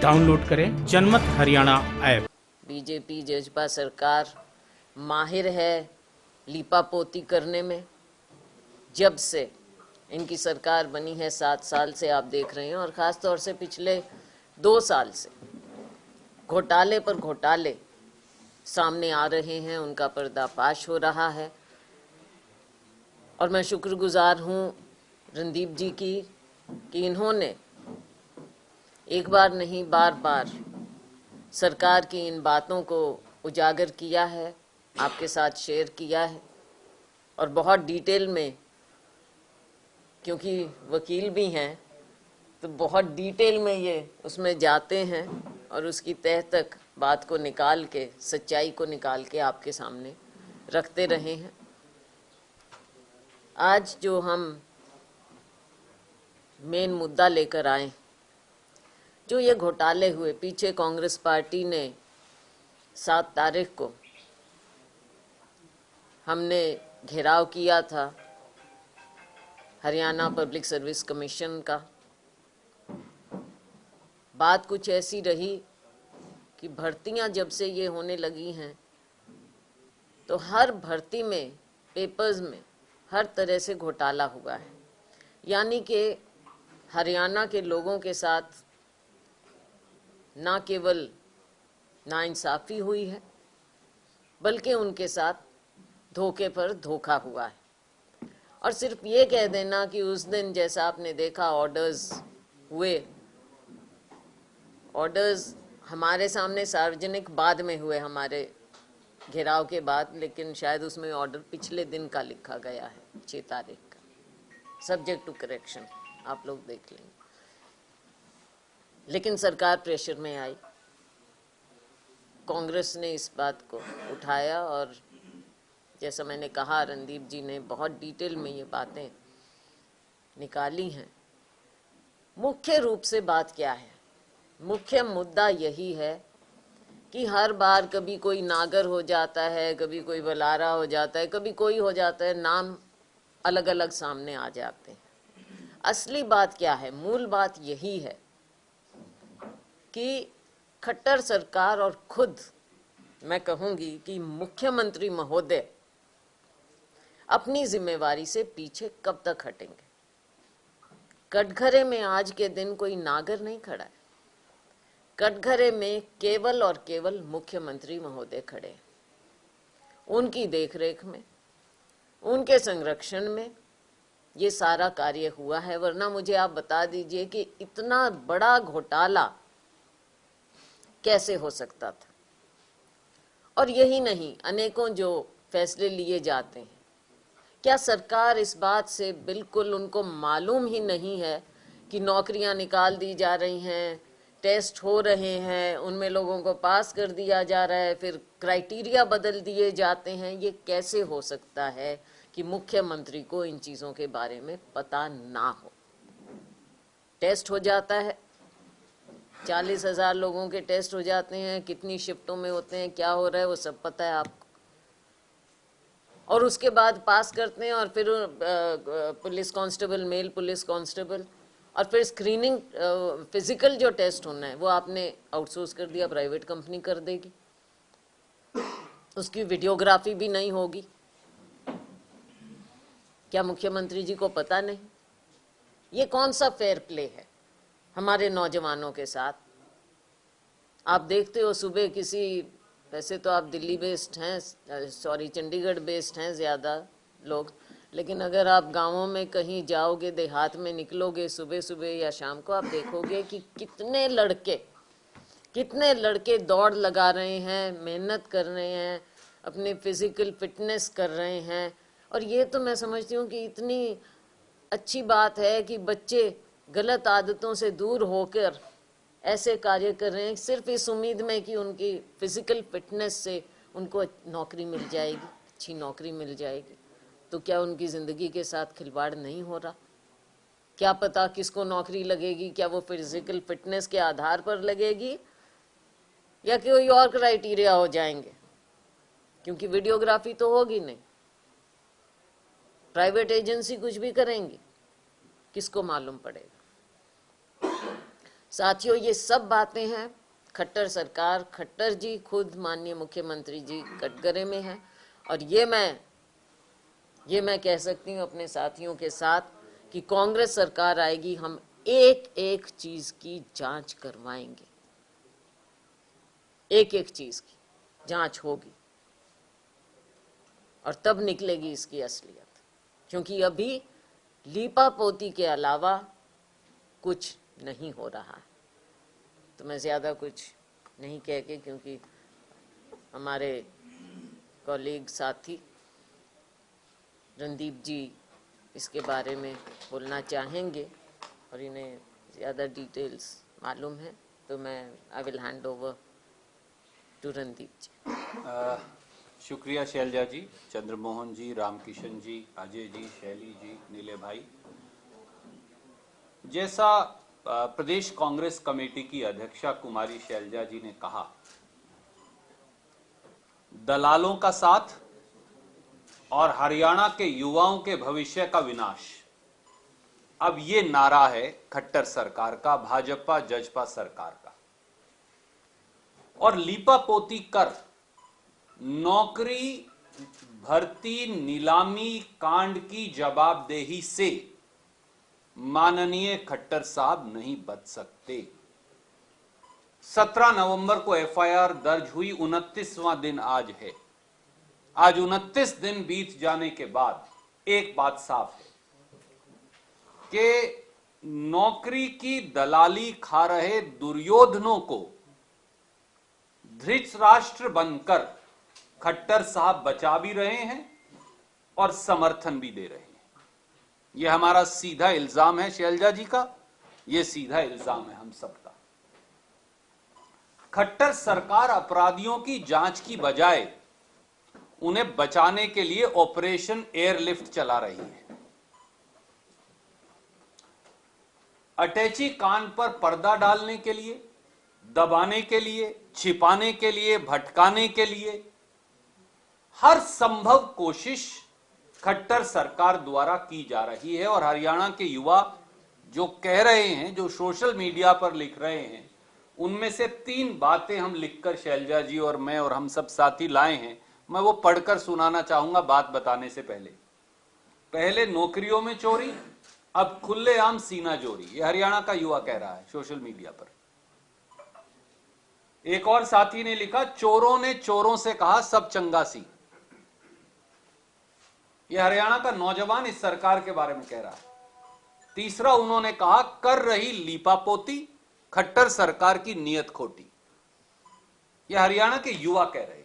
Download करें जनमत Haryana app. BJP Jajpa सरकार माहिर है लीपापोती करने में। जब से इनकी सरकार बनी है 7 साल से आप देख रहे हैं, और ख़ास तौर से पिछले 2 साल से घोटाले पर घोटाले सामने आ रहे हैं, उनका पर्दाफाश हो रहा है। और मैं शुक्रगुजार हूँ रणदीप जी की कि इन्होंने एक बार नहीं बार बार सरकार की इन बातों को उजागर किया है, आपके साथ शेयर किया है, और बहुत डिटेल में, क्योंकि वकील भी हैं तो बहुत डिटेल में ये उसमें जाते हैं और उसकी तह तक बात को निकाल के, सच्चाई को निकाल के आपके सामने रखते रहे हैं। आज जो हम मेन मुद्दा लेकर आए, जो ये घोटाले हुए, पीछे कांग्रेस पार्टी ने 7 तारीख को हमने घेराव किया था हरियाणा पब्लिक सर्विस कमीशन का। बात कुछ ऐसी रही कि भर्तियां जब से ये होने लगी हैं तो हर भर्ती में, पेपर्स में हर तरह से घोटाला हुआ है। यानी कि हरियाणा के लोगों के साथ ना केवल नाइंसाफ़ी हुई है, बल्कि उनके साथ धोखे पर धोखा हुआ है। और सिर्फ ये कह देना कि उस दिन जैसा आपने देखा ऑर्डर्स हुए, ऑर्डर्स हमारे सामने सार्वजनिक बाद में हुए, हमारे घेराव के बाद, लेकिन शायद उसमें ऑर्डर पिछले दिन का लिखा गया है, 6 तारीख का, सब्जेक्ट टू करेक्शन, आप लोग देख लेंगे। लेकिन सरकार प्रेशर में आई, कांग्रेस ने इस बात को उठाया, और जैसा मैंने कहा रणदीप जी ने बहुत डिटेल में ये बातें निकाली हैं। मुख्य रूप से बात क्या है? मुख्य मुद्दा यही है कि हर बार कभी कोई नागर हो जाता है, कभी कोई बलारा हो जाता है, कभी कोई हो जाता है, नाम अलग अलग सामने आ जाते हैं। असली बात क्या है? मूल बात यही है कि खट्टर सरकार और खुद मैं कहूंगी कि मुख्यमंत्री महोदय अपनी जिम्मेवारी से पीछे कब तक हटेंगे। कटघरे में आज के दिन कोई नागर नहीं खड़ा है, कटघरे में केवल और केवल मुख्यमंत्री महोदय खड़े हैं। उनकी देखरेख में, उनके संरक्षण में ये सारा कार्य हुआ है। वरना मुझे आप बता दीजिए कि इतना बड़ा घोटाला कैसे हो सकता था। और यही नहीं, अनेकों जो फैसले लिए जाते हैं, क्या सरकार इस बात से बिल्कुल उनको मालूम ही नहीं है कि नौकरियां निकाल दी जा रही हैं, टेस्ट हो रहे हैं, उनमें लोगों को पास कर दिया जा रहा है, फिर क्राइटेरिया बदल दिए जाते हैं? ये कैसे हो सकता है कि मुख्यमंत्री को इन चीज़ों के बारे में पता ना हो? टेस्ट हो जाता है, 40,000 लोगों के टेस्ट हो जाते हैं, कितनी शिफ्टों में होते हैं, क्या हो रहा है, वो सब पता है आपको। और उसके बाद पास करते हैं, और फिर police constable, male police constable, और फिर स्क्रीनिंग, फिजिकल जो टेस्ट होना है वो आपने आउटसोर्स कर दिया, प्राइवेट कंपनी कर देगी, उसकी वीडियोग्राफी भी नहीं होगी। क्या मुख्यमंत्री जी को पता नहीं? ये कौन सा फेयर प्ले है हमारे नौजवानों के साथ? आप देखते हो सुबह किसी, वैसे तो आप दिल्ली बेस्ड हैं, सॉरी चंडीगढ़ बेस्ड हैं ज़्यादा लोग, लेकिन अगर आप गांवों में कहीं जाओगे, देहात में निकलोगे सुबह सुबह या शाम को, आप देखोगे कि कितने लड़के दौड़ लगा रहे हैं, मेहनत कर रहे हैं, अपने फिजिकल फिटनेस कर रहे हैं। और ये तो मैं समझती हूँ कि इतनी अच्छी बात है कि बच्चे गलत आदतों से दूर होकर ऐसे कार्य कर रहे हैं, सिर्फ इस उम्मीद में कि उनकी फिजिकल फिटनेस से उनको नौकरी मिल जाएगी, अच्छी नौकरी मिल जाएगी। तो क्या उनकी ज़िंदगी के साथ खिलवाड़ नहीं हो रहा? क्या पता किसको नौकरी लगेगी, क्या वो फिजिकल फिटनेस के आधार पर लगेगी या कोई और क्राइटेरिया हो जाएंगे? क्योंकि वीडियोग्राफी तो होगी नहीं, प्राइवेट एजेंसी कुछ भी करेंगी, किसको मालूम पड़ेगा? साथियों, ये सब बातें हैं खट्टर सरकार, खट्टर जी खुद माननीय मुख्यमंत्री जी कटघरे में है। और ये मैं कह सकती हूँ अपने साथियों के साथ कि कांग्रेस सरकार आएगी, हम एक एक चीज की जांच करवाएंगे, एक एक चीज की जांच होगी और तब निकलेगी इसकी असलियत। क्योंकि अभी लीपा पोती के अलावा कुछ नहीं हो रहा है। तो मैं ज़्यादा कुछ नहीं कह के, क्योंकि हमारे कॉलीग साथी रणदीप जी इसके बारे में बोलना चाहेंगे और इन्हें ज़्यादा डिटेल्स मालूम है, तो मैं I will hand over to Randeep ji. शुक्रिया शैलजा जी, चंद्रमोहन जी, रामकिशन जी, अजय जी, शैली जी, नीले भाई। जैसा प्रदेश कांग्रेस कमेटी की अध्यक्षा कुमारी शैलजा जी ने कहा, दलालों का साथ और हरियाणा के युवाओं के भविष्य का विनाश, अब ये नारा है खट्टर सरकार का, भाजपा जजपा सरकार का। और लीपा पोती कर, नौकरी भर्ती नीलामी कांड की जवाबदेही से माननीय खट्टर साहब नहीं बच सकते। 17 नवंबर को एफआईआर दर्ज हुई, 29वां दिन आज है। आज 29 दिन बीत जाने के बाद एक बात साफ है कि नौकरी की दलाली खा रहे दुर्योधनों को धृतराष्ट्र बनकर खट्टर साहब बचा भी रहे हैं और समर्थन भी दे रहे हैं। यह हमारा सीधा इल्जाम है शैलजा जी का, यह सीधा इल्जाम है हम सबका। खट्टर सरकार अपराधियों की जांच की बजाय उन्हें बचाने के लिए ऑपरेशन एयरलिफ्ट चला रही है। अटैची कांड पर पर्दा डालने के लिए, दबाने के लिए, छिपाने के लिए, भटकाने के लिए हर संभव कोशिश खट्टर सरकार द्वारा की जा रही है। और हरियाणा के युवा जो कह रहे हैं, जो सोशल मीडिया पर लिख रहे हैं, उनमें से 3 बातें हम लिखकर शैलजा जी और मैं और हम सब साथी लाए हैं। मैं वो पढ़कर सुनाना चाहूंगा बात बताने से पहले नौकरियों में चोरी, अब खुलेआम सीना चोरी। ये हरियाणा का युवा कह रहा है सोशल मीडिया पर। एक और साथी ने लिखा, चोरों ने चोरों से कहा सब चंगासी। यह हरियाणा का नौजवान इस सरकार के बारे में कह रहा है। तीसरा उन्होंने कहा, कर रही लीपापोती, खट्टर सरकार की नीयत खोटी। यह हरियाणा के युवा कह रहे हैं।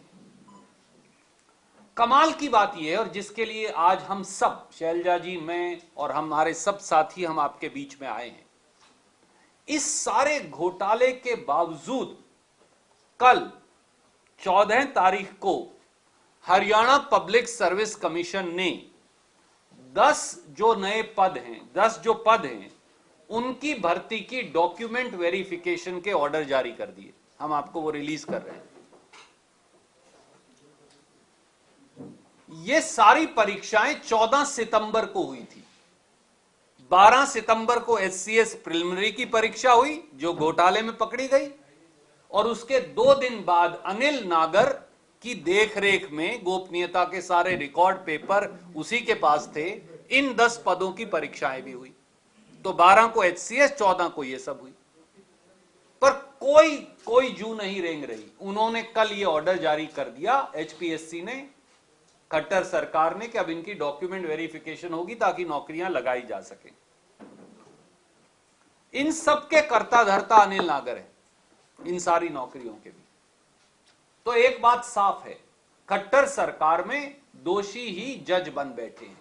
कमाल की बात यह है, और जिसके लिए आज हम सब, शैलजा जी, मैं और हमारे सब साथी, हम आपके बीच में आए हैं। इस सारे घोटाले के बावजूद कल 14 तारीख को हरियाणा पब्लिक सर्विस कमीशन ने 10 जो नए पद हैं, 10 जो पद हैं, उनकी भर्ती की डॉक्यूमेंट वेरिफिकेशन के ऑर्डर जारी कर दिए। हम आपको वो रिलीज कर रहे हैं। ये सारी परीक्षाएं 14 सितंबर को हुई थी। 12 सितंबर को एचसीएस प्रिलिमिनरी की परीक्षा हुई जो घोटाले में पकड़ी गई, और उसके 2 दिन बाद अनिल नागर की देखरेख में गोपनीयता के सारे रिकॉर्ड पेपर उसी के पास थे। इन 10 पदों की परीक्षाएं भी हुई। तो 12 को एचसीएस, 14 को ये सब हुई। पर कोई जू नहीं रेंग रही। उन्होंने कल ये ऑर्डर जारी कर दिया, एचपीएससी ने, खट्टर सरकार ने, कि अब इनकी डॉक्यूमेंट वेरिफिकेशन होगी ताकि नौकरियां लगाई जा सके। इन सब के कर्ता धर्ता अनिल नागर है, इन सारी नौकरियों के भी। तो एक बात साफ है, खट्टर सरकार में दोषी ही जज बन बैठे हैं।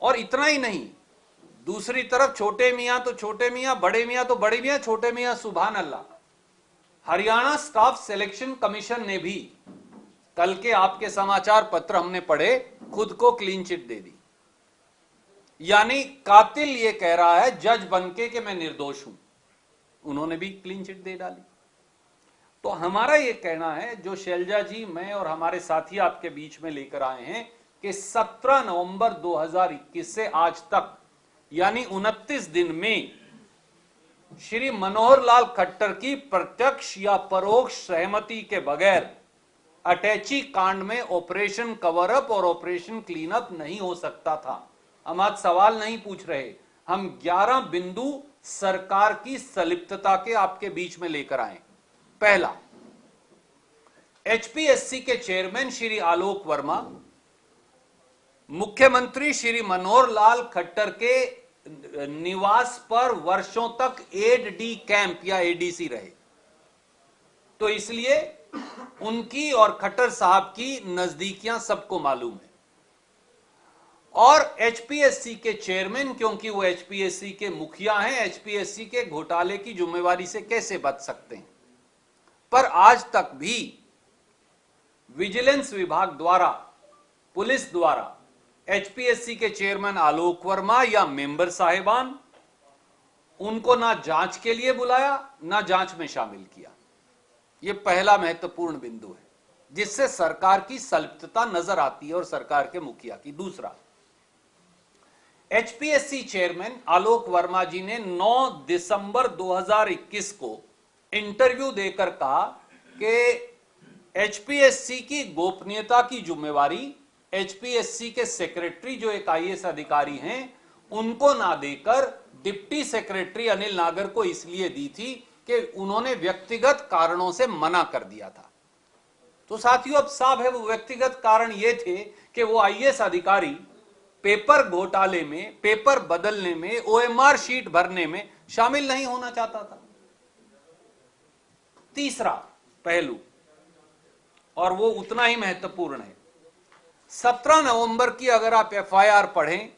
और इतना ही नहीं, दूसरी तरफ छोटे मियां तो छोटे मियां, बड़े मियां तो बड़े मियां, छोटे मियां सुभान अल्लाह। हरियाणा स्टाफ सिलेक्शन कमीशन ने भी, कल के आपके समाचार पत्र हमने पढ़े, खुद को क्लीन चिट दे दी। यानी कातिल ये कह रहा है जज बनके कि मैं निर्दोष हूं, उन्होंने भी क्लीन चिट दे डाली। तो हमारा ये कहना है, जो शैलजा जी, मैं और हमारे साथी आपके बीच में लेकर आए हैं, कि 17 नवंबर 2021 से आज तक, यानी 29 दिन में श्री मनोहर लाल खट्टर की प्रत्यक्ष या परोक्ष सहमति के बगैर अटैची कांड में ऑपरेशन कवर अप और ऑपरेशन क्लीन अप नहीं हो सकता था। हम आज सवाल नहीं पूछ रहे, हम 11 बिंदु सरकार की संलिप्तता के आपके बीच में लेकर आए। पहला, एचपीएससी के चेयरमैन श्री आलोक वर्मा मुख्यमंत्री श्री मनोहर लाल खट्टर के निवास पर वर्षों तक एड डी कैंप या एडीसी रहे, तो इसलिए उनकी और खट्टर साहब की नजदीकियां सबको मालूम है। और एचपीएससी के चेयरमैन, क्योंकि वो एचपीएससी के मुखिया हैं, एचपीएससी के घोटाले की जिम्मेवारी से कैसे बच सकते हैं। पर आज तक भी विजिलेंस विभाग द्वारा, पुलिस द्वारा एचपीएससी के चेयरमैन आलोक वर्मा या मेंबर साहिबान, उनको ना जांच के लिए बुलाया, ना जांच में शामिल किया। यह पहला महत्वपूर्ण बिंदु है जिससे सरकार की संलिप्तता नजर आती है और सरकार के मुखिया की। दूसरा, एचपीएससी चेयरमैन आलोक वर्मा जी ने 9 दिसंबर 2021 को इंटरव्यू देकर कहा कि एचपीएससी की गोपनीयता की जिम्मेवारी एचपीएससी के सेक्रेटरी जो एक आईएएस अधिकारी हैं उनको ना देकर डिप्टी सेक्रेटरी अनिल नागर को इसलिए दी थी कि उन्होंने व्यक्तिगत कारणों से मना कर दिया था। तो साथियों, अब साफ है वो व्यक्तिगत कारण ये थे कि वो आईएएस अधिकारी पेपर घोटाले में, पेपर बदलने में, ओएमआर शीट भरने में शामिल नहीं होना चाहता था। तीसरा पहलू, और वो उतना ही महत्वपूर्ण है, 17 नवंबर की अगर आप एफआईआर पढ़ें,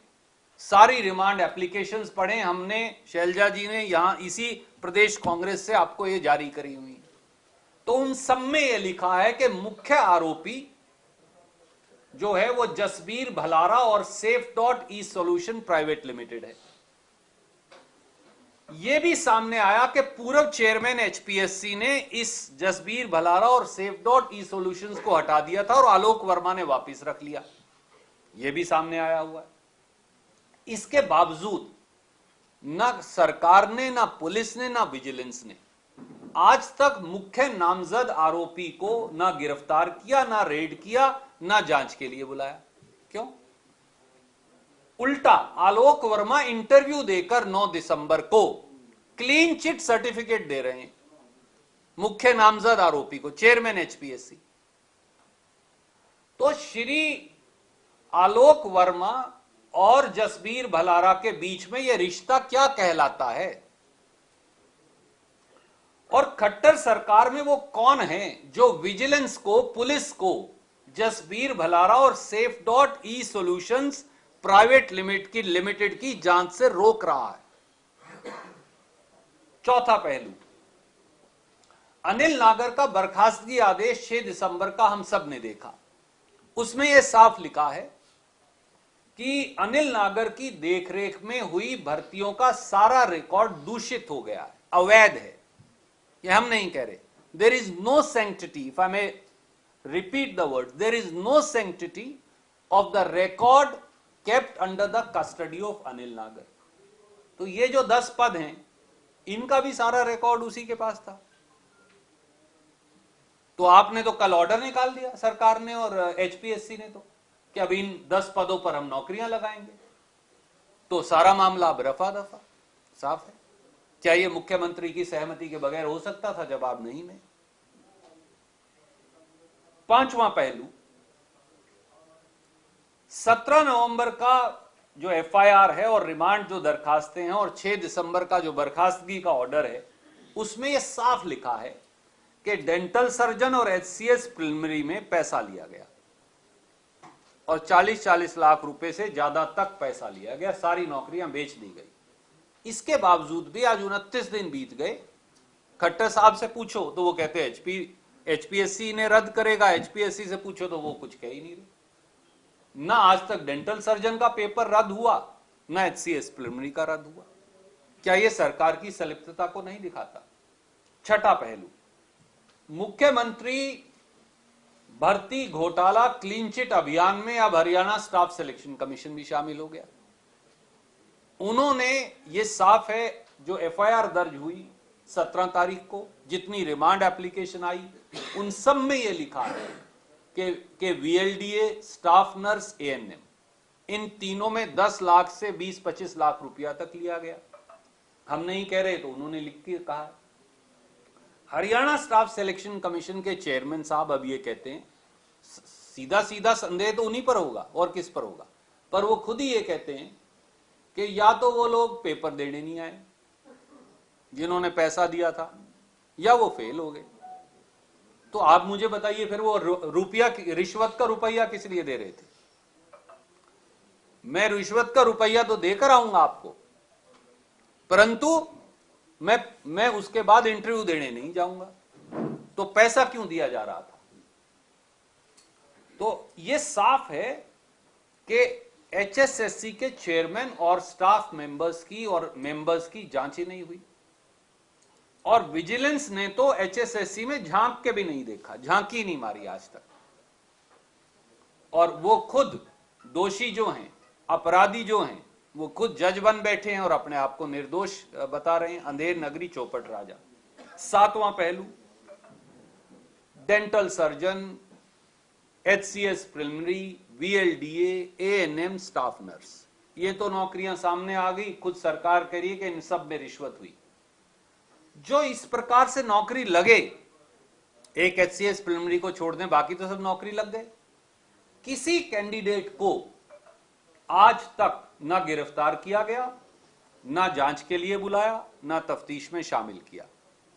सारी रिमांड एप्लीकेशंस पढ़ें, हमने, शैलजा जी ने यहां इसी प्रदेश कांग्रेस से आपको ये जारी करी हुई, तो उन सब में यह लिखा है कि मुख्य आरोपी जो है वो जसबीर भलारा और safe dot E solution private limited है। यह भी सामने आया कि पूर्व चेयरमैन एचपीएससी ने इस जसबीर भलारा और सेफ डॉट ई सॉल्यूशंस को हटा दिया था और आलोक वर्मा ने वापस रख लिया। यह भी सामने आया हुआ है। इसके बावजूद ना सरकार ने, ना पुलिस ने, ना विजिलेंस ने आज तक मुख्य नामजद आरोपी को ना गिरफ्तार किया, ना रेड किया, ना जांच के लिए बुलाया। क्यों? उल्टा आलोक वर्मा इंटरव्यू देकर 9 दिसंबर को क्लीन चिट सर्टिफिकेट दे रहे हैं मुख्य नामजद आरोपी को, चेयरमैन एचपीएससी। तो श्री आलोक वर्मा और जसबीर भलारा के बीच में यह रिश्ता क्या कहलाता है? और खट्टर सरकार में वो कौन है जो विजिलेंस को, पुलिस को जसबीर भलारा और safe dot E solutions private limited की जांच से रोक रहा है? चौथा पहलू, अनिल नागर का बर्खास्तगी आदेश 6 दिसंबर का हम सब ने देखा। उसमें यह साफ लिखा है कि अनिल नागर की देखरेख में हुई भर्तियों का सारा रिकॉर्ड दूषित हो गया है, अवैध है। यह हम नहीं कह रहे। There is no sanctity, if I may repeat the word, there is no sanctity of the record kept under the custody of Anil Nagar. तो ये जो 10 पद हैं, इनका भी सारा रिकॉर्ड उसी के पास था। तो आपने तो कल ऑर्डर निकाल दिया सरकार ने और एचपीएससी ने, तो कि अब इन 10 पदों पर हम नौकरियां लगाएंगे, तो सारा मामला अब रफा दफा साफ है। क्या यह मुख्यमंत्री की सहमति के बगैर हो सकता था? जवाब नहीं है। पांचवां पहलू, 17 नवंबर का जो एफआईआर है और रिमांड जो दरखास्तें हैं और 6 दिसंबर का जो बर्खास्तगी का ऑर्डर है, उसमें यह साफ लिखा है कि डेंटल सर्जन और एचसीएस प्रिलिमिनरी में पैसा लिया गया और 40-40 लाख रुपए से ज्यादा तक पैसा लिया गया, सारी नौकरियां बेच दी गई। इसके बावजूद भी आज 29 दिन बीत गए, खट्टर साहब से पूछो तो वो कहते हैं एचपीएससी ने रद्द करेगा, एचपीएससी से पूछो तो वो कुछ कह ही नहीं रहे। ना आज तक डेंटल सर्जन का पेपर रद्द हुआ, ना एचसीएस प्रिलिमिनरी का रद्द हुआ। क्या यह सरकार की संलिप्तता को नहीं दिखाता? छठा पहलू, मुख्यमंत्री भर्ती घोटाला क्लीन चिट अभियान में अब हरियाणा स्टाफ सिलेक्शन कमीशन भी शामिल हो गया। उन्होंने, ये साफ है, जो एफआईआर दर्ज हुई 17 तारीख को, जितनी रिमांड एप्लीकेशन आई, उन सब में यह लिखा है कि वीएलडीए, स्टाफ नर्स, एएनएम, इन तीनों में 10 लाख से 20-25 लाख रुपया तक लिया गया। हम नहीं कह रहे तो उन्होंने लिख के कहा। हरियाणा स्टाफ सिलेक्शन कमीशन के चेयरमैन साहब अब ये कहते हैं, सीधा सीधा संदेह तो उन्हीं पर होगा और किस पर होगा, पर वो खुद ही ये कहते हैं कि या तो वो लोग पेपर देने नहीं आए जिन्होंने पैसा दिया था, या वो फेल हो गए। तो आप मुझे बताइए फिर वो रुपया, रिश्वत का रुपया किस लिए दे रहे थे? मैं रिश्वत का रुपया तो देकर आऊंगा आपको, परंतु मैं उसके बाद इंटरव्यू देने नहीं जाऊंगा, तो पैसा क्यों दिया जा रहा था? तो यह साफ है कि एचएसएससी के चेयरमैन और स्टाफ मेंबर्स की जांच ही नहीं हुई, और विजिलेंस ने तो एचएसएससी में झांक के भी नहीं देखा, झांकी नहीं मारी आज तक। और वो खुद दोषी जो हैं, अपराधी जो हैं, वो खुद जज बन बैठे हैं और अपने आप को निर्दोष बता रहे हैं। अंधेर नगरी चौपट राजा। 7वां पहलू, dental surgeon, HCS preliminary, VLDA, ANM, staff nurse, ये तो नौकरियां सामने आ गई। खुद सरकार कह रही है कि इन सब में रिश्वत हुई। जो इस प्रकार से नौकरी लगे, एक एचसीएस प्रिलिमिनरी को छोड़ दें, बाकी तो सब नौकरी लग गए। किसी कैंडिडेट को आज तक ना गिरफ्तार किया गया, ना जांच के लिए बुलाया, ना तफ्तीश में शामिल किया।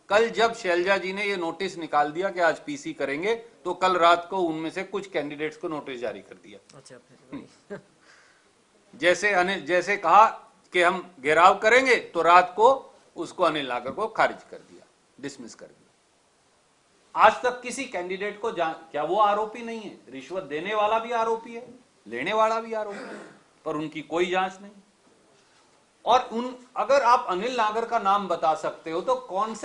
कल जब शैलजा जी ने यह नोटिस निकाल दिया कि आज पीसी करेंगे, तो कल रात को उनमें से कुछ कैंडिडेट्स को नोटिस जारी कर दिया। अच्छा, जैसे कहा कि हम घेराव करेंगे, तो रात को उसको अनिल नागर को खारिज कर दिया, डिसमिस कर दिया। आज तक किसी कैंडिडेट को क्या वो आरोपी नहीं है? रिश्वत देने वाला भी आरोपी है, लेने वाला भी आरोपी है, पर उनकी कोई जांच नहीं। और अगर आप अनिल नागर का नाम बता सकते हो, तो कौन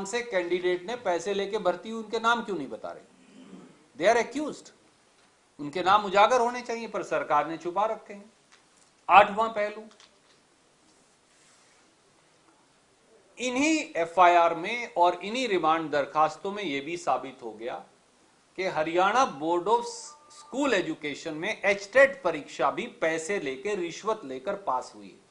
से कैंडिडेट ने पैसे लेके भर्ती हुई, उनके नाम क्यों नहीं बता रहे? दे आर एक्यूज्ड, उनके नाम उजागर होने चाहिए, पर सरकार ने छुपा रखे हैं। 8वां पहलू, इन्हीं एफआईआर में और इन्हीं रिमांड दरखास्तों में यह भी साबित हो गया कि Haryana board of school education में एचटेट परीक्षा भी पैसे लेकर, रिश्वत लेकर पास हुई है।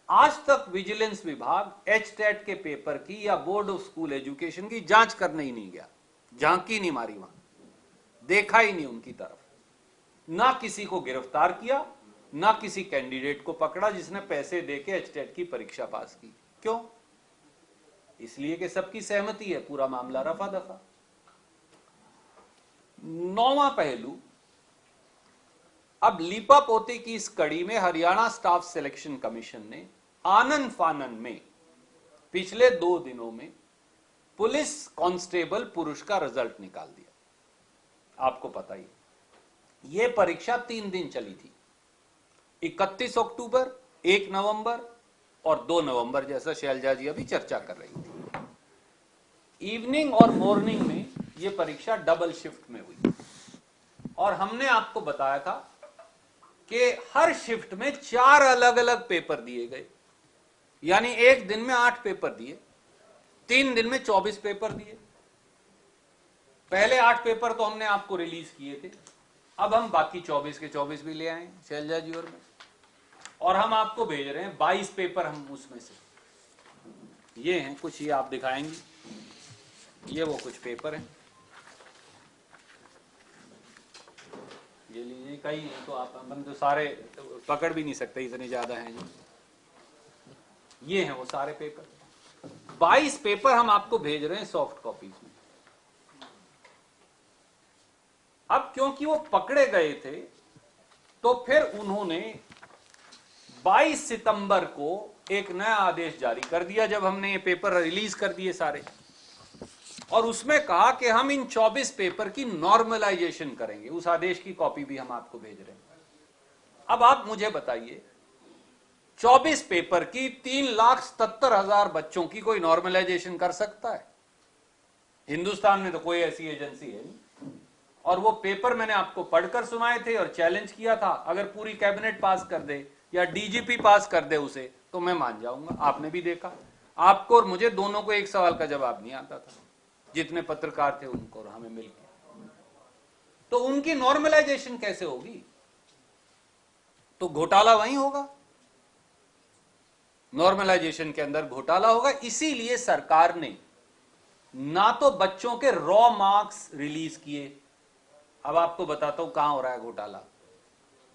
आज तक विजिलेंस विभाग एचटेट के पेपर की या बोर्ड ऑफ स्कूल एजुकेशन की जांच करने ही नहीं गया, झांकी नहीं मारी, वहां देखा ही नहीं उनकी तरफ। ना किसी को गिरफ्तार किया, ना किसी कैंडिडेट को पकड़ा जिसने पैसे देके एचटेट की परीक्षा पास की। क्यों? इसलिए कि सबकी सहमति है, पूरा मामला रफा दफा। 9वां पहलू, अब लीपा पोती की इस कड़ी में हरियाणा स्टाफ सिलेक्शन कमीशन ने आनन फानन में पिछले 2 दिनों में पुलिस कांस्टेबल पुरुष का रिजल्ट निकाल दिया। आपको पता ही, यह परीक्षा 3 दिन चली थी, 31 अक्टूबर, 1 नवंबर और 2 नवंबर, जैसा शैलजा जी अभी चर्चा कर रही थी। इवनिंग और मॉर्निंग में यह परीक्षा डबल शिफ्ट में हुई, और हमने आपको बताया था कि हर शिफ्ट में 4 अलग अलग पेपर दिए गए, यानी एक दिन में 8 पेपर दिए, 3 दिन में 24 पेपर दिए। पहले 8 पेपर तो हमने आपको रिलीज किए थे, अब हम बाकी 24 के 24 भी ले आए शैलजा जी और मैं, और हम आपको भेज रहे हैं 22 पेपर। हम उसमें से ये हैं कुछ, ये आप दिखाएंगे, ये वो कुछ पेपर हैं, ये लीजिए। कई हैं तो आप, हम तो सारे पकड़ भी नहीं सकते, इतने ज्यादा हैं जो। ये हैं वो सारे पेपर, 22 पेपर हम आपको भेज रहे हैं सॉफ्ट कॉपीज में। अब क्योंकि वो पकड़े गए थे, तो फिर उन्होंने 22 सितंबर को एक नया आदेश जारी कर दिया, जब हमने ये पेपर रिलीज कर दिए सारे, और उसमें कहा कि हम इन 24 पेपर की नॉर्मलाइजेशन करेंगे। उस आदेश की कॉपी भी हम आपको भेज रहे हैं। अब आप मुझे बताइए, 24 पेपर की 3,77,000 बच्चों की कोई नॉर्मलाइजेशन कर सकता है? हिंदुस्तान में तो कोई ऐसी एजेंसी है नहीं। और वो पेपर मैंने आपको पढ़कर सुनाए थे और चैलेंज किया था, अगर पूरी कैबिनेट पास कर दे या डीजीपी पास कर दे उसे, तो मैं मान जाऊंगा। आपने भी देखा, आपको और मुझे दोनों को एक सवाल का जवाब नहीं आता था, जितने पत्रकार थे उनको और हमें मिलकर। तो उनकी नॉर्मलाइजेशन कैसे होगी? तो घोटाला वहीं होगा, नॉर्मलाइजेशन के अंदर घोटाला होगा। इसीलिए सरकार ने ना तो बच्चों के रॉ मार्क्स रिलीज किए। अब आपको बताता हूं कहां हो रहा है घोटाला।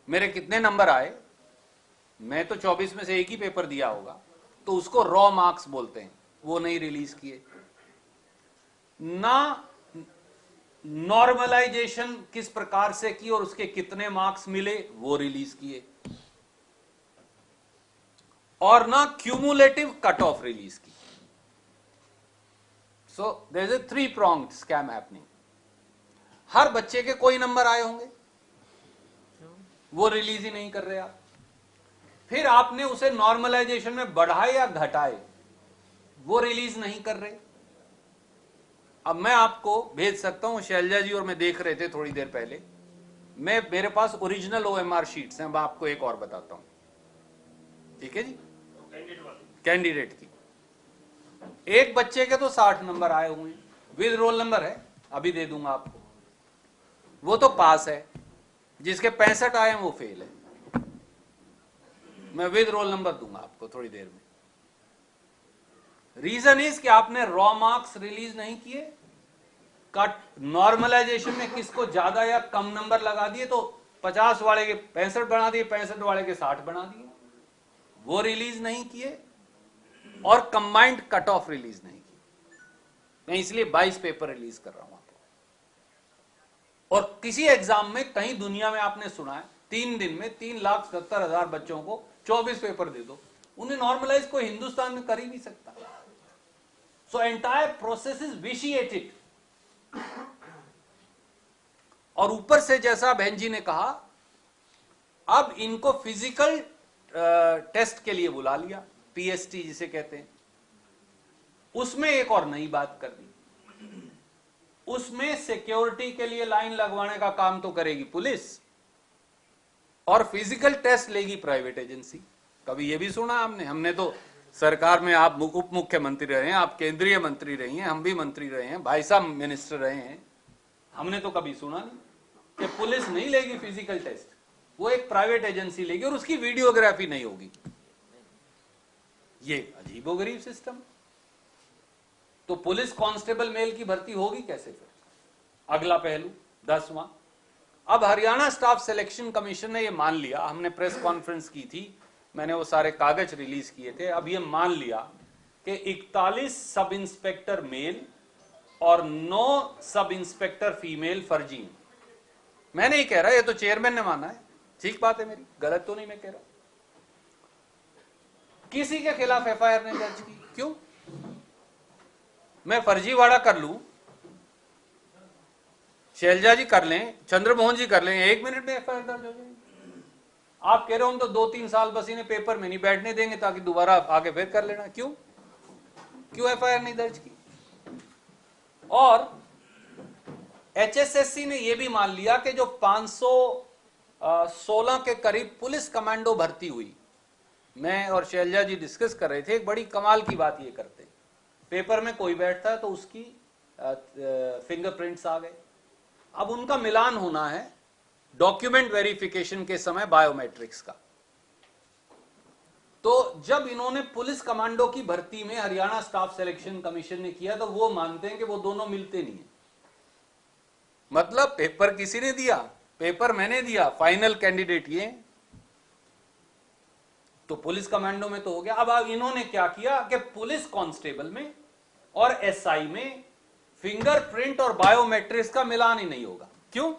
मेरे कितने नंबर आए, मैं तो 24 में से एक ही पेपर दिया होगा, तो उसको रॉ मार्क्स बोलते हैं, वो नहीं रिलीज किए। ना नॉर्मलाइजेशन किस प्रकार से की और उसके कितने मार्क्स मिले वो रिलीज किए, और ना क्यूमुलेटिव कट ऑफ रिलीज की। So there is a 3-pronged scam happening. हर बच्चे के कोई नंबर आए होंगे, वो रिलीज ही नहीं कर रहे आप। फिर आपने उसे नॉर्मलाइजेशन में बढ़ाए या घटाए, वो रिलीज नहीं कर रहे। अब मैं आपको भेज सकता हूं, शैलजा जी और मैं देख रहे थे थोड़ी देर पहले, मेरे पास ओरिजिनल OMR शीट्स हैं, मैं आपको एक और बताता हूं, ठीक है जी, कैंडिडेट की। एक बच्चे के तो 60 नंबर आए हुए हैं, विद रोल नंबर है, अभी दे दूंगा आपको, वो तो पास है। जिसके 65 आए हैं वो फेल है, मैं विद रोल नंबर दूंगा आपको थोड़ी देर में। रीजन इज कि आपने रॉ मार्क्स रिलीज नहीं किए, कट नॉर्मलाइजेशन में किसको ज्यादा या कम नंबर लगा दिए, तो 50 वाले के 65 बना दिए, 65 वाले के 60 बना दिए, वो रिलीज नहीं किए, और कंबाइंड कट ऑफ रिलीज नहीं की। मैं इसलिए 22 पेपर रिलीज कर रहा हूं आपको। और किसी एग्जाम में कहीं दुनिया में आपने सुना है 3 दिन में 3,70,000 बच्चों को 24 पेपर दे दो, उन्हें नॉर्मलाइज कोई हिंदुस्तान में कर ही नहीं सकता। So entire process is vitiated. और ऊपर से जैसा बहन जी ने कहा, अब इनको फिजिकल टेस्ट के लिए बुला लिया, PST जिसे कहते हैं, उसमें एक और नई बात कर दी। उसमें सिक्योरिटी के लिए लाइन लगवाने का काम तो करेगी पुलिस, और फिजिकल टेस्ट लेगी प्राइवेट एजेंसी। कभी यह भी सुना हमने तो सरकार में, आप उप मुख्यमंत्री रहे हैं, आप केंद्रीय मंत्री रही हैं, हम भी मंत्री रहे हैं, भाई साहब मिनिस्टर रहे हैं, हमने तो कभी सुना नहीं कि पुलिस नहीं लेगी फिजिकल टेस्ट, वो एक प्राइवेट एजेंसी लेगी, और उसकी वीडियोग्राफी नहीं होगी। ये अजीबोगरीब सिस्टम। तो पुलिस कांस्टेबल मेल की भर्ती होगी कैसे फिर? अगला पहलू 10वां। अब हरियाणा स्टाफ सिलेक्शन कमीशन ने यह मान लिया, हमने प्रेस कॉन्फ्रेंस की थी, मैंने वो सारे कागज रिलीज किए थे, अब ये मान लिया कि 41 सब इंस्पेक्टर मेल और 9 सब इंस्पेक्टर फीमेल फर्जी हैं। मैं नहीं कह रहा, ये तो चेयरमैन ने माना है, ठीक बात है मेरी, गलत तो नहीं मैं कह रहा। किसी के खिलाफ FIR नहीं दर्ज की, क्यों? मैं फर्जीवाड़ा कर लूं, शैलजा जी कर लें, चंद्रमोहन जी कर लें, 1 मिनट में FIR दर्ज हो जाएगी। आप कह रहे हो हम तो 2-3 साल बस इन्हें पेपर में नहीं बैठने देंगे ताकि दोबारा आगे फिर कर लेना, क्यों FIR नहीं दर्ज की? और HSSC ने यह भी मान लिया कि जो 516 के करीब पुलिस कमांडो भर्ती हुई, मैं और शैलजा जी डिस्कस कर रहे थे, एक बड़ी कमाल की बात ये करते, पेपर में कोई बैठता है तो उसकी फिंगरप्रिंट्स आ गए। अब उनका मिलान होना है डॉक्यूमेंट वेरिफिकेशन के समय बायोमेट्रिक्स का। तो जब इन्होंने पुलिस कमांडो की भर्ती में हरियाणा स्टाफ सिलेक्शन कमीशन ने किया, तो वो मानते हैं कि वो दोनों मिलते नहीं है। मतलब पेपर किसी ने दिया, पेपर मैंने दिया, फाइनल कैंडिडेट ये, तो पुलिस कमांडो में तो हो गया। अब इन्होंने क्या किया कि पुलिस कांस्टेबल में और SI में फिंगरप्रिंट और बायोमेट्रिक्स का मिलान ही नहीं होगा। क्यों?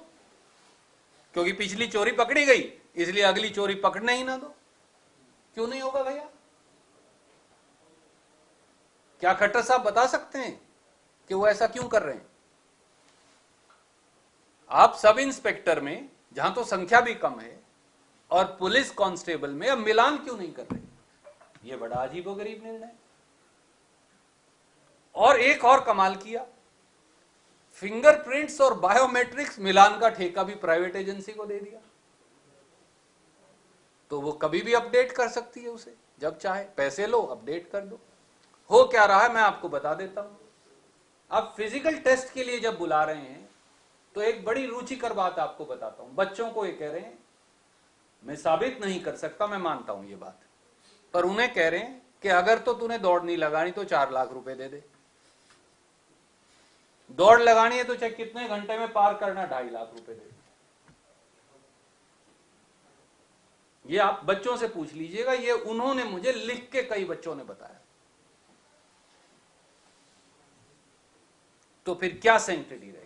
क्योंकि पिछली चोरी पकड़ी गई, इसलिए अगली चोरी पकड़ने ही ना दो। क्यों नहीं होगा भैया? क्या खट्टर साहब बता सकते हैं कि वो ऐसा क्यों कर रहे हैं? आप सब इंस्पेक्टर में, जहां तो संख्या भी कम है, और पुलिस कांस्टेबल में अब मिलान क्यों नहीं कर रहे? ये बड़ा अजीबोगरीब निर्णय। और एक और कमाल किया, फिंगरप्रिंट्स और बायोमेट्रिक्स मिलान का ठेका भी प्राइवेट एजेंसी को दे दिया, तो वो कभी भी अपडेट कर सकती है उसे। जब चाहे पैसे लो, अपडेट कर दो। हो क्या रहा है मैं आपको बता देता हूं। अब फिजिकल टेस्ट के लिए जब बुला रहे हैं तो एक बड़ी रुचिकर बात आपको बताता हूं। बच्चों को ये कह रहे हैं, मैं साबित नहीं कर सकता, मैं मानता हूं ये बात, पर उन्हें कह रहे हैं कि अगर तो तूने दौड़ नहीं लगानी तो 4 लाख रुपए दे दे। दौड़ लगानी है तो चाहे कितने घंटे में पार करना, 2.5 लाख रुपए दे दे। ये आप बच्चों से पूछ लीजिएगा, ये उन्होंने मुझे लिख के कई बच्चों ने बताया। तो फिर क्या सैंक्टिटी रहेगी।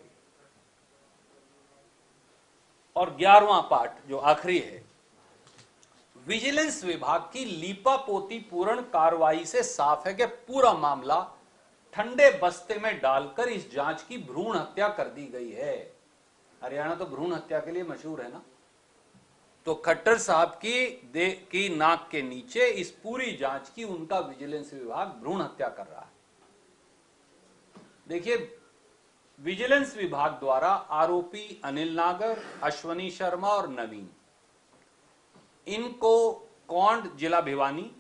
और 11वां पार्ट जो आखिरी है, विजिलेंस विभाग की लीपापोती पूर्ण कार्रवाई से साफ है कि पूरा मामला ठंडे बस्ते में डालकर इस जांच की भ्रूण हत्या कर दी गई है। हरियाणा तो भ्रूण हत्या के लिए मशहूर है ना। तो खट्टर साहब की नाक के नीचे इस पूरी जांच की उनका विजिलेंस विभाग भ्रूण हत्या कर रहा है। देखिए, विजिलेंस विभाग द्वारा आरोपी अनिल नागर, अश्वनी शर्मा और नवीन, इनको कौंड जिला भिवानी,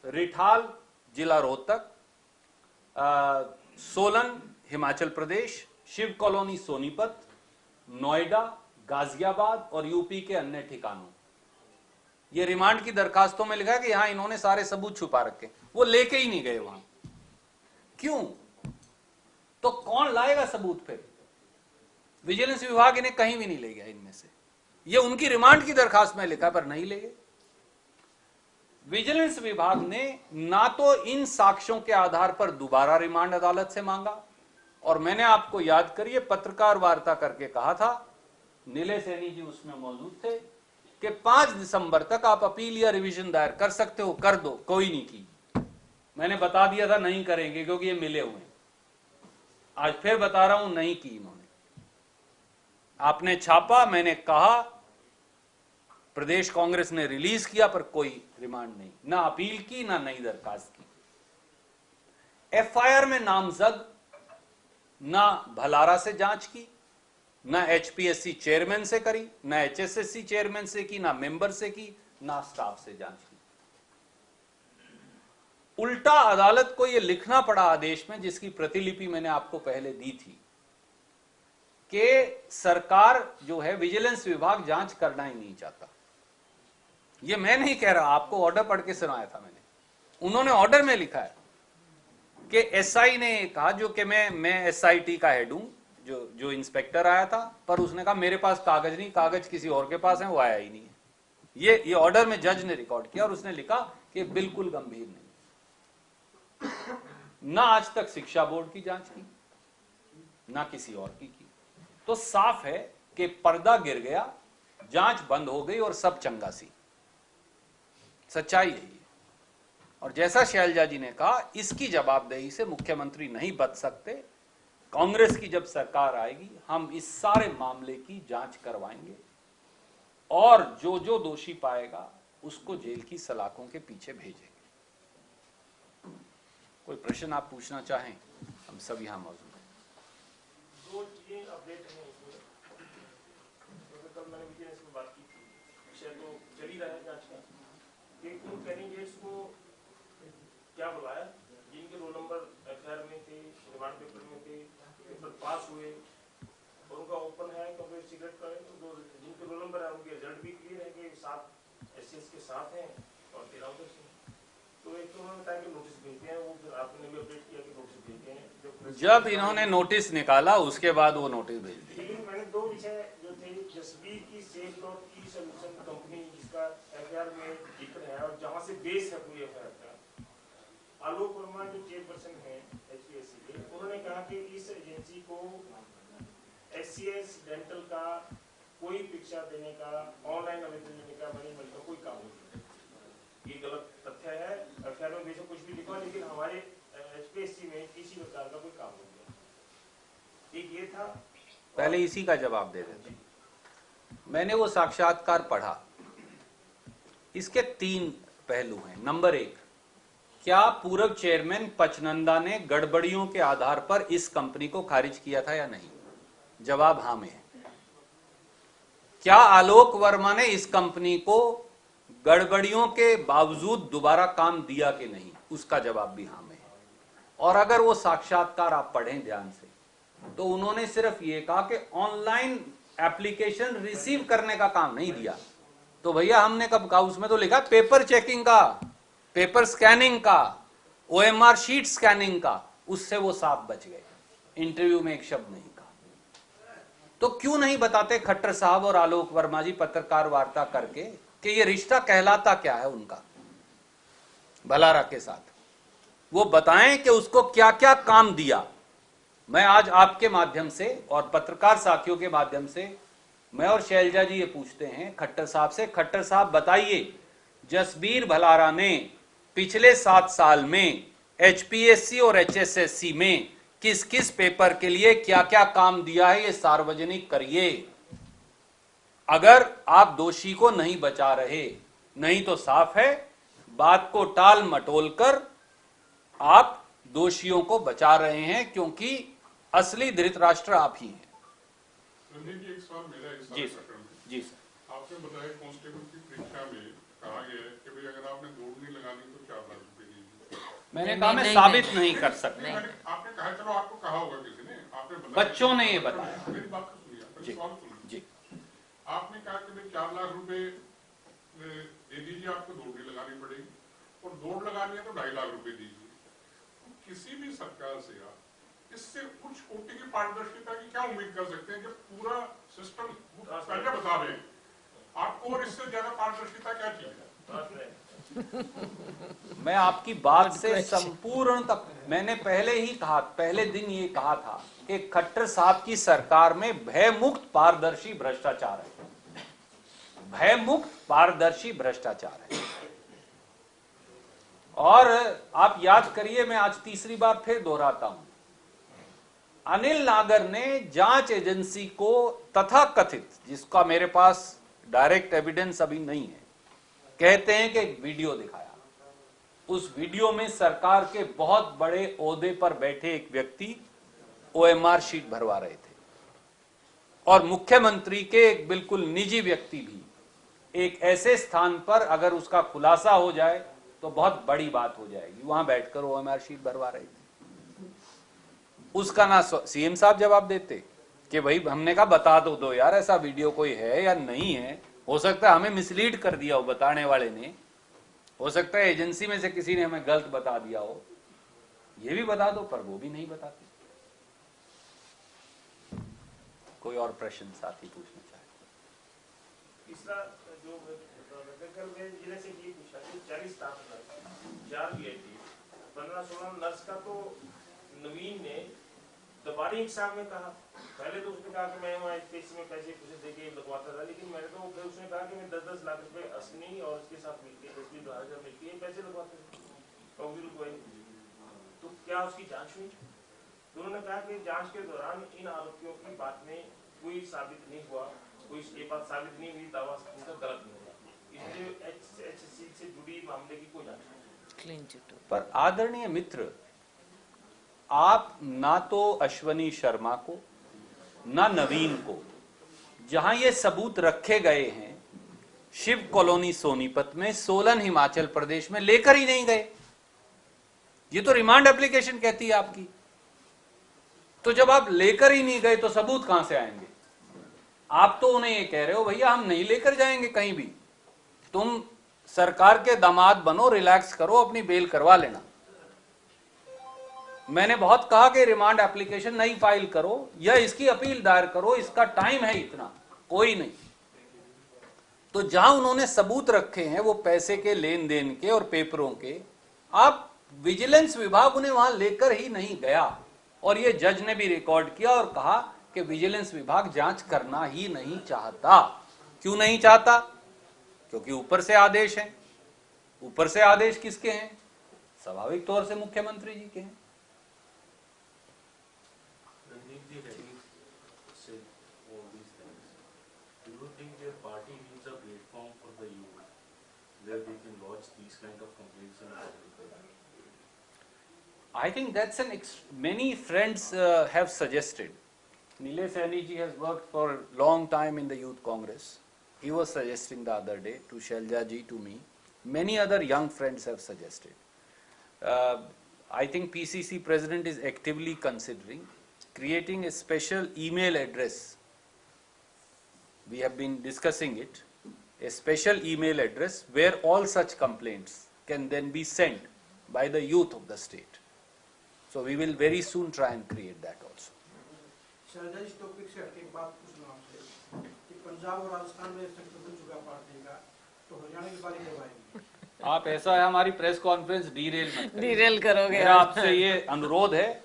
रिठाल जिला रोहतक, सोलन हिमाचल प्रदेश, शिव कॉलोनी सोनीपत, नोएडा, गाजियाबाद और यूपी के अन्य ठिकानों, ये रिमांड की दरखास्तों में लिखा है कि यहां इन्होंने सारे सबूत छुपा रखे। वो लेके ही नहीं गए वहां। क्यों? तो कौन लाएगा सबूत फिर? विजिलेंस विभाग इन्हें कहीं भी नहीं ले गया इनमें से। ये उनकी रिमांड की दरखास्त में लिखा पर नहीं ले गए। विजिलेंस विभाग ने ना तो इन साक्ष्यों के आधार पर दोबारा रिमांड अदालत से मांगा, और मैंने आपको याद करिए पत्रकार वार्ता करके कहा था, नीले सैनी जी उसमें मौजूद थे, कि 5 दिसंबर तक आप अपील या रिवीजन दायर कर सकते हो, कर दो। कोई नहीं की। मैंने बता दिया था नहीं करेंगे क्योंकि ये मिले हुए हैं। आज फिर बता रहा हूं, नहीं की इन्होंने। आपने छापा, मैंने कहा, प्रदेश कांग्रेस ने रिलीज किया, पर कोई रिमांड नहीं, ना अपील की ना नई दरखास्त की। एफआईआर में नामजद ना भलारा से जांच की, ना एचपीएससी चेयरमैन से करी, ना एचएसएससी चेयरमैन से की, ना मेंबर से की, ना स्टाफ से जांच की। उल्टा अदालत को यह लिखना पड़ा आदेश में, जिसकी प्रतिलिपि मैंने आपको पहले दी थी, कि सरकार जो है, विजिलेंस विभाग जांच करना ही नहीं चाहता। ये मैं नहीं कह रहा, आपको ऑर्डर पढ़ के सुनाया था मैंने। उन्होंने ऑर्डर में लिखा है कि एसआई ने कहा, जो कि मैं एसआईटी का हेड हूं, जो इंस्पेक्टर आया था, पर उसने कहा मेरे पास कागज नहीं, कागज किसी और के पास है, वो आया ही नहीं है। ये ऑर्डर में जज ने रिकॉर्ड किया और उसने लिखा कि बिल्कुल गंभीर नहीं। ना आज तक शिक्षा बोर्ड की जांच की, ना किसी और की। तो साफ है कि पर्दा गिर गया, जांच बंद हो गई और सब चंगा सी। सच्चाई यही है। और जैसा शैलजा जी ने कहा, इसकी जवाबदेही से मुख्यमंत्री नहीं बच सकते। कांग्रेस की जब सरकार आएगी, हम इस सारे मामले की जांच करवाएंगे और जो जो दोषी पाएगा उसको जेल की सलाखों के पीछे भेजेंगे। कोई प्रश्न आप पूछना चाहें, हम सब यहां मौजूद हैं। दो चीजें अपडेट हैं इसमें। तो कल मैंने विजिलेंस में बात की थी, विषय तो चल ही रहा है जांच का, कि उन कैंडिडेट्स को क्या बुलाया जिनके रोल नंबर एफआईआर में थे, रिमांड पेपर में थे, पेपर पास हुए और उनका ओपन है कंप्लीट सीक्रेट का है। तो जिनके रोल नंबर है उनके रिजल्ट भी क्लियर है कि 7 एससीएस के साथ हैं और 13 उधर से। तो एक तो उन्होंने बताया कि नोटिस भेजते हैं, वो फिर आपने भी अपडेट किया कि नोटिस भेजते हैं। जब इन्होंने नोटिस निकाला उसके बाद वो नोटिस भेज दिया। लेकिन मैंने 2 विषय जो थे, जसबीर की सेफ डॉट की सोल्यूशन कंपनी, जिसका एफआईआर में जिक्र है और जहां से बेस है पूरी एफआईआर का, आलोक वर्मा जो चेयरपर्सन है एचपीएससी के, उन्होंने कहा कि इस एजेंसी को एचसीएस डेंटल का कोई परीक्षा देने का, ऑनलाइन आवेदन देने का, मनी का कोई काम नहीं। ये गलत तथ्य है। एफआईआर में बेशक कुछ भी लिखा, लेकिन हमारे एचपीएससी में किसी प्रकार का कोई काम नहीं किया। एक ये था। पहले इसी का जवाब दे देते। मैंने वो साक्षात्कार पढ़ा। इसके 3 पहलू हैं। नंबर 1, क्या पूर्व चेयरमैन पचनंदा ने गड़बड़ियों के आधार पर इस कंपनी को खारिज किया था या नहीं? जवाब हां में है। क्या आलोक वर्मा ने इस कंपनी को गड़बड़ियों के बावजूद दोबारा काम दिया कि नहीं, उसका जवाब भी हाँ में है। और अगर वो साक्षात्कार आप पढ़ें ध्यान से, तो उन्होंने सिर्फ ये कहा कि ऑनलाइन एप्लीकेशन रिसीव करने का काम नहीं दिया। तो भैया हमने कब कहा? उसमें तो लिखा पेपर चेकिंग का, पेपर स्कैनिंग का, OMR शीट स्कैनिंग का, उससे वो साफ बच गए। इंटरव्यू में एक शब्द नहीं कहा। तो क्यों नहीं बताते खट्टर साहब और आलोक वर्मा जी पत्रकार वार्ता करके कि ये रिश्ता कहलाता क्या है उनका भलारा के साथ? वो बताएं कि उसको क्या क्या काम दिया। मैं आज आपके माध्यम से और पत्रकार साथियों के माध्यम से मैं और शैलजा जी ये पूछते हैं खट्टर साहब से, खट्टर साहब बताइए, जसबीर भलारा ने पिछले 7 साल में HPSC और HSSC में किस किस पेपर के लिए क्या क्या काम दिया है, ये सार्वजनिक करिए। अगर आप दोषी को नहीं बचा रहे, नहीं तो साफ है बात को टाल मटोल कर आप दोषियों को बचा रहे हैं, क्योंकि असली धृतराष्ट्र आप ही हैं। एक सवाल मेरा इस जी प्रकरण में। जी सर, आपने बताया कांस्टेबल की परीक्षा में कहा गया है कि भाई अगर आपने दौड़ नहीं लगानी तो 4 लाख रुपए दीजिए। मैंने कहा मैं साबित नहीं कर सकता। आपने कहा, चलो आपको कहा होगा किसी ने, आपने बताया, बच्चों ने ये बताया। मेरी बात तो सुनिए, मेरी सवाल सुनिए। जी, आपने कहा कि भाई 4 लाख रुपए दे दीजिए, आपको दौड़ नहीं लगानी पड़ेगी, और दौड़ लगानी है तो 2.5 लाख रुपए दीजिए। तो किसी भी सरकार से आप इससे उच्च कोटि की पारदर्शिता की क्या उम्मीद कर सकते हैं, जब पूरा सिस्टम पहले बता रहे हैं आपको, और इससे ज्यादा पारदर्शिता क्या चाहिए? मैं आपकी बात से संपूर्ण तक, मैंने पहले ही कहा, पहले दिन ये कहा था कि खट्टर साहब की सरकार में भयमुक्त पारदर्शी भ्रष्टाचार है, भयमुक्त पारदर्शी भ्रष्टाचार है। और आप याद करिए, मैं आज तीसरी बार फिर दोहराता हूं, अनिल नागर ने जांच एजेंसी को तथाकथित, जिसका मेरे पास डायरेक्ट एविडेंस अभी नहीं है, कहते हैं कि एक वीडियो दिखाया। उस वीडियो में सरकार के बहुत बड़े ओहदे पर बैठे एक व्यक्ति OMR शीट भरवा रहे थे, और मुख्यमंत्री के एक बिल्कुल निजी व्यक्ति भी एक ऐसे स्थान पर अगर उसका खुलासा हो जाए तो बहुत बड़ी बात हो जाएगी, वहां बैठकर OMR शीट भरवा रहे थे। उसका ना CM साहब जवाब देते कि भाई हमने कहा बता दो यार ऐसा वीडियो कोई है या नहीं है, हो सकता है हमें मिसलीड कर दिया हो बताने वाले ने, हो सकता है एजेंसी में से किसी ने हमें गलत बता दिया हो, ये भी बता दो, पर वो भी नहीं बताते। कोई और प्रश्न साथी पूछना चाहे? तीसरा जो जिले से ये पूछा कि 40 स्टाफ नर्स 4 VIP 15-16 नर्स का तो नवीन ने दोबारा एग्जाम में कहा। पहले तो उसने कहा कि मैं वहाँ स्पेस में पैसे देके लगवाता था, लेकिन मैंने तो फिर उसने कहा कि मैं 10-10 लाख रुपए असनी और उसके साथ मिलकर 10-20 मिलकर ये पैसे लगवाते थे। तो क्या उसकी जांच हुई? तो उन्होंने कहा कि जांच के दौरान इन आरोपियों की बात में कोई साबित नहीं हुआ, कोई ये बात साबित नहीं हुई, दावा उनका गलत नहीं हुआ, इसलिए HSC से जुड़ी मामले की कोई जांच नहीं। Clean chit. पर आदरणीय मित्र, आप ना तो अश्वनी शर्मा को ना नवीन को, जहां ये सबूत रखे गए हैं शिव कॉलोनी सोनीपत में, सोलन हिमाचल प्रदेश में, लेकर ही नहीं गए। ये तो रिमांड एप्लीकेशन कहती है आपकी। तो जब आप लेकर ही नहीं गए तो सबूत कहां से आएंगे? आप तो उन्हें ये कह रहे हो भैया हम नहीं लेकर जाएंगे कहीं भी, तुम सरकार के दामाद बनो, रिलैक्स करो, अपनी बेल करवा लेना। मैंने बहुत कहा कि रिमांड एप्लीकेशन नहीं फाइल करो या इसकी अपील दायर करो, इसका टाइम है इतना, कोई नहीं। तो जहां उन्होंने सबूत रखे हैं वो पैसे के लेन देन के और पेपरों के, आप विजिलेंस विभाग उन्हें वहां लेकर ही नहीं गया। और ये जज ने भी रिकॉर्ड किया और कहा कि विजिलेंस विभाग जांच करना ही नहीं चाहता। क्यों नहीं चाहता? क्योंकि ऊपर से आदेश है। ऊपर से आदेश किसके हैं? स्वाभाविक तौर से मुख्यमंत्री जी के हैं। I think that's many friends have suggested. Nilesh Saini ji has worked for a long time in the Youth Congress. he was suggesting the other day to Shailja ji, to me, many other young friends have suggested. I think PCC president is actively considering creating a special email address. We have been discussing it, a special email address where all such complaints can then be sent by the youth of the state. So we will very soon try and create that also. Selja इस topic से हटके एक बात पूछना आपसे कि पंजाब और राजस्थान में सेक्टर बन चुका पार्टी का, तो हरियाणा की बारी कब आएगी? आप ऐसा है, हमारी प्रेस कॉन्फ्रेंस डीरेल करोगे मेरा आपसे ये अनुरोध है,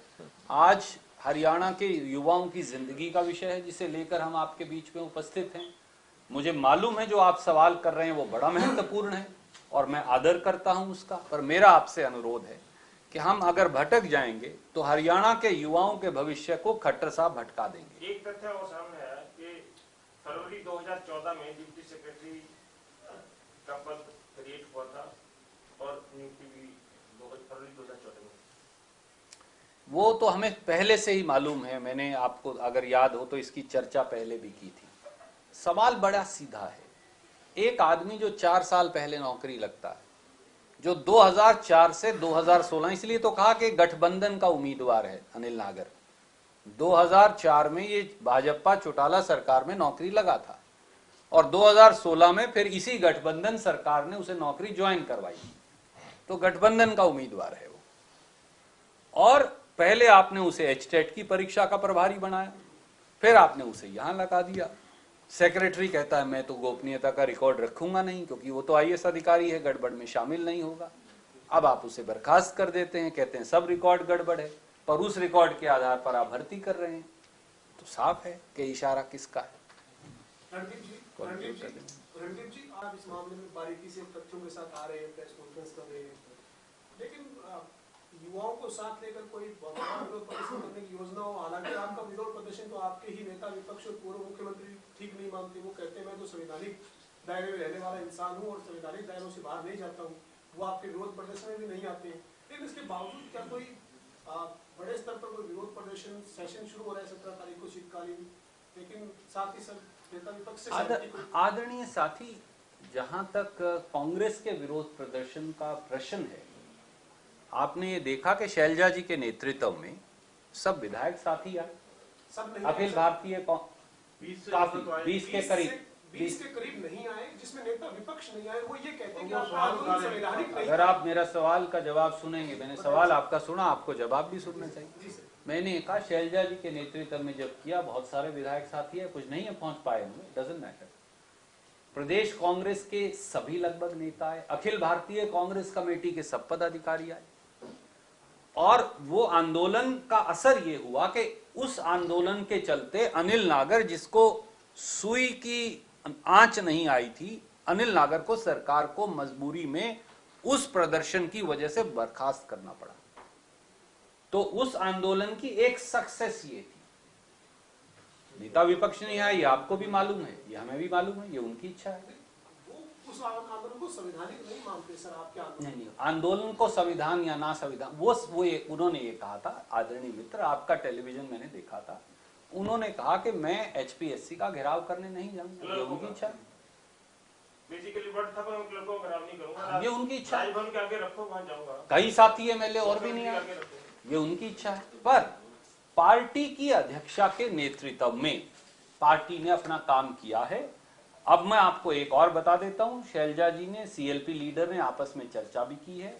आज हरियाणा के युवाओं की जिंदगी का विषय है जिसे लेकर हम आपके बीच में उपस्थित हैं। मुझे मालूम है जो आप सवाल कर रहे हैं वो बड़ा महत्वपूर्ण है और मैं आदर करता हूं उसका, पर मेरा आपसे अनुरोध है कि हम अगर भटक जाएंगे तो हरियाणा के युवाओं के भविष्य को खट्टर साहब भटका देंगे। एक तथ्य और सामने आया कि फरवरी 2014 में डिप्टी सेक्रेटरी का पद क्रिएट हुआ था और नियुक्ति भी फरवरी 2014 में। वो तो हमें पहले से ही मालूम है, मैंने आपको अगर याद हो तो इसकी चर्चा पहले भी की थी। सवाल बड़ा सीधा है, एक आदमी जो 4 साल पहले नौकरी लगता है, जो 2004 से 2016, इसलिए तो कहा कि गठबंधन का उम्मीदवार है अनिल नागर। 2004 में ये भाजपा चौटाला सरकार में नौकरी लगा था और 2016 में फिर इसी गठबंधन सरकार ने उसे नौकरी ज्वाइन करवाई, तो गठबंधन का उम्मीदवार है वो। और पहले आपने उसे एचटेट की परीक्षा का प्रभारी बनाया, फिर आपने उसे यहां लगा दिया। सेक्रेटरी कहता है मैं तो गोपनीयता का रिकॉर्ड रखूंगा नहीं क्योंकि वो तो आईएएस अधिकारी है, गड़बड़ में शामिल नहीं होगा। अब आप उसे बर्खास्त कर देते हैं, कहते हैं सब रिकॉर्ड गड़बड़ है, पर उस रिकॉर्ड के आधार पर आप भर्ती कर रहे हैं, तो साफ है कि इशारा किसका है। रणदीप जी, आप इस मामले में बारीकी से तथ्यों के साथ आ रहे हैं, प्रेस कॉन्फ्रेंस कर रहे हैं, लेकिन युवाओं को साथ लेकर कोई विरोध प्रदर्शन करने की योजना हो, हालांकि आपका विरोध प्रदर्शन तो आपके ही नेता विपक्ष और पूर्व मुख्यमंत्री ठीक नहीं मानते। वो कहते हैं मैं तो संवैधानिक दायरे में रहने वाला इंसान हूँ और संवैधानिक दायरों से बाहर नहीं जाता हूँ, वो आपके विरोध प्रदर्शन में भी नहीं आते हैं। लेकिन इसके बावजूद क्या कोई बड़े स्तर पर कोई विरोध प्रदर्शन सेशन शुरू हो रहा है 17 तारीख को शीतकालीन, लेकिन साथ ही सब नेता विपक्ष से आदरणीय साथी, जहां तक कांग्रेस के विरोध प्रदर्शन का प्रश्न है, आपने ये देखा कि शैलजा जी के नेतृत्व में सब विधायक साथी आए, अखिल भारतीय काफी 20 के करीब नहीं आए, जिसमें नेता विपक्ष नहीं आए। वो ये कहते हैं कि आप संवैधानिक नहीं। अगर आप मेरा सवाल का जवाब सुनेंगे, मैंने सवाल आपका सुना, आपको जवाब भी सुनना चाहिए। मैंने कहा शैलजा जी के नेतृत्व में जब किया, बहुत सारे विधायक साथी है, कुछ नहीं है पहुंच पाए होंगे, डजंट मैटर। प्रदेश कांग्रेस के सभी लगभग नेता आए, अखिल भारतीय कांग्रेस कमेटी के सब पदाधिकारी आए, और वो आंदोलन का असर ये हुआ कि उस आंदोलन के चलते अनिल नागर, जिसको सुई की आंच नहीं आई थी, अनिल नागर को सरकार को मजबूरी में उस प्रदर्शन की वजह से बर्खास्त करना पड़ा। तो उस आंदोलन की एक सक्सेस ये थी। नेता विपक्ष नहीं आया, ये आपको भी मालूम है, ये हमें भी मालूम है, ये उनकी इच्छा है। उस आंदोलन को संवैधानिक नहीं मानते सर, आपके आंदोलन नहीं, आंदोलन को संविधान या ना संविधान, वो उन्होंने ये कहा था। आदरणीय मित्र, आपका टेलीविजन मैंने देखा था, उन्होंने कहा कि मैं एचपीएससी का घेराव करने नहीं जाऊंगा, ये उनकी इच्छा है। बेसिकली वर्ड था, मैं क्लबों को घेराव नहीं करूंगा, ये उनकी इच्छा है। के आगे रखो, वहां जाऊंगा। कई साथी एमएलए और भी नहीं आए, ये उनकी इच्छा है। पर पार्टी की अध्यक्षा के नेतृत्व में पार्टी ने अपना काम किया है। अब मैं आपको एक और बता देता हूं, शैलजा जी ने, सीएलपी लीडर ने आपस में चर्चा भी की है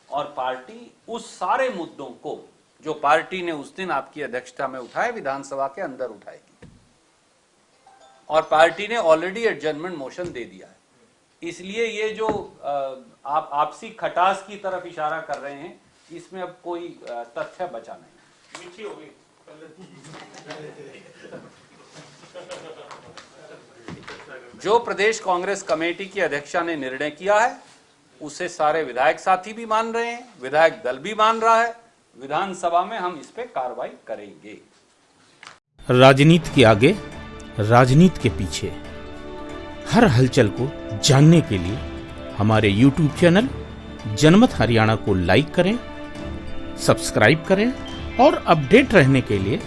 और पार्टी उस सारे मुद्दों को जो पार्टी ने उस दिन आपकी अध्यक्षता में उठाए, विधानसभा के अंदर उठाएगी, और पार्टी ने ऑलरेडी एडजर्नमेंट मोशन दे दिया है। इसलिए ये जो आप आपसी खटास की तरफ इशारा कर रहे हैं, इसमें अब कोई तथ्य बचा नहीं। मीठी हो गई। जो प्रदेश कांग्रेस कमेटी की अध्यक्षा ने निर्णय किया है, उसे सारे विधायक साथी भी मान रहे हैं, विधायक दल भी मान रहा है। विधानसभा में हम इस पे कार्रवाई करेंगे। राजनीति के आगे, राजनीति के पीछे, हर हलचल को जानने के लिए हमारे YouTube चैनल जनमत हरियाणा को लाइक करें, सब्सक्राइब करें और अपडेट रहने के लिए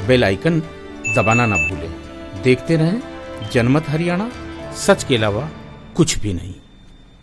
बेल आइकन दबाना ना भूलें। देखते रहें जनमत हरियाणा, सच के अलावा कुछ भी नहीं।